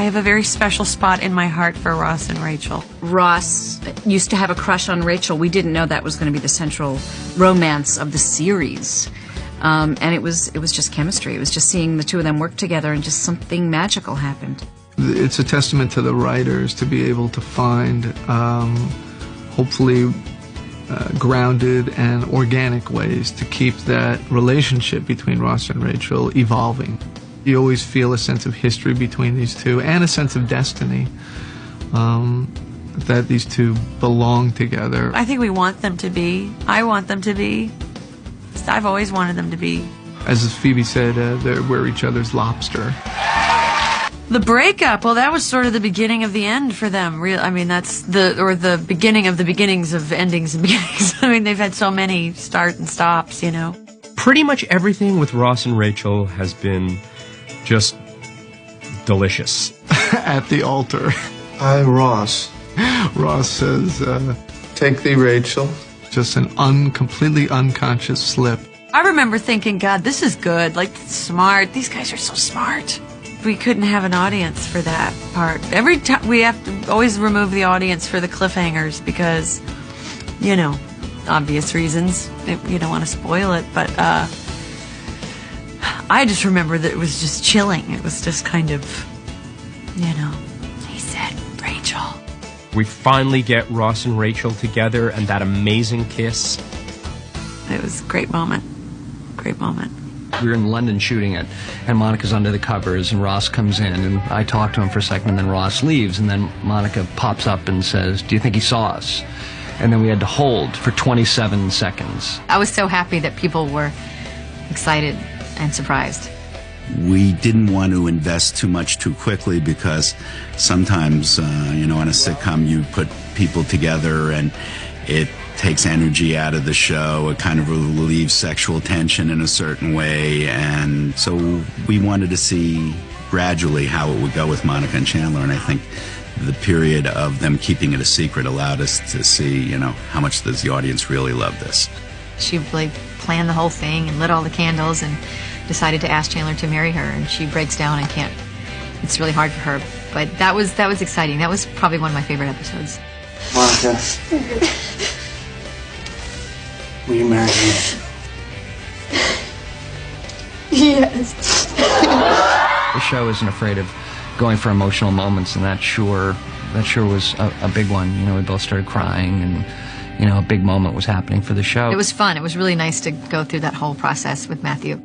I have a very special spot in my heart for Ross and Rachel. Ross used to have a crush on Rachel. We didn't know that was going to be the central romance of the series. And it was just chemistry. It was just seeing the two of them work together, and just something magical happened. It's a testament to the writers to be able to find, hopefully, grounded and organic ways to keep that relationship between Ross and Rachel evolving. You always feel a sense of history between these two, and a sense of destiny, that these two belong together. I think we want them to be. I want them to be. I've always wanted them to be. As Phoebe said, we're each other's lobster. The breakup, well, that was sort of the beginning of the end for them. I mean, that's the beginning of the beginnings of endings and beginnings. I mean, they've had so many start and stops, you know. Pretty much everything with Ross and Rachel has been just delicious. At the altar. Hi, Ross. Ross says, Take thee, Rachel. just an completely unconscious slip. I remember thinking, God, this is good. Like, smart. These guys are so smart. We couldn't have an audience for that part. Every time we have to always remove the audience for the cliffhangers because, you know, obvious reasons. You don't want to spoil it, but I just remember that it was just chilling. It was just kind of, you know, he said, Rachel. We finally get Ross and Rachel together, and that amazing kiss. It was a great moment. Great moment. We were in London shooting it, and Monica's under the covers, and Ross comes in, and I talk to him for a second, and then Ross leaves, and then Monica pops up and says, do you think he saw us? And then we had to hold for 27 seconds. I was so happy that people were excited and surprised. We didn't want to invest too much too quickly because sometimes, you know, in a sitcom you put people together and it takes energy out of the show. It kind of relieves sexual tension in a certain way. And so we wanted to see gradually how it would go with Monica and Chandler. And I think the period of them keeping it a secret allowed us to see, you know, how much does the audience really love this. She like planned the whole thing and lit all the candles and decided to ask Chandler to marry her, and she breaks down and can't. It's really hard for her, but that was exciting. That was probably one of my favorite episodes. Monica, will you marry me? Yes. The show isn't afraid of going for emotional moments, and that sure was a big one. You know, we both started crying, and you know, a big moment was happening for the show. It was fun. It was really nice to go through that whole process with Matthew.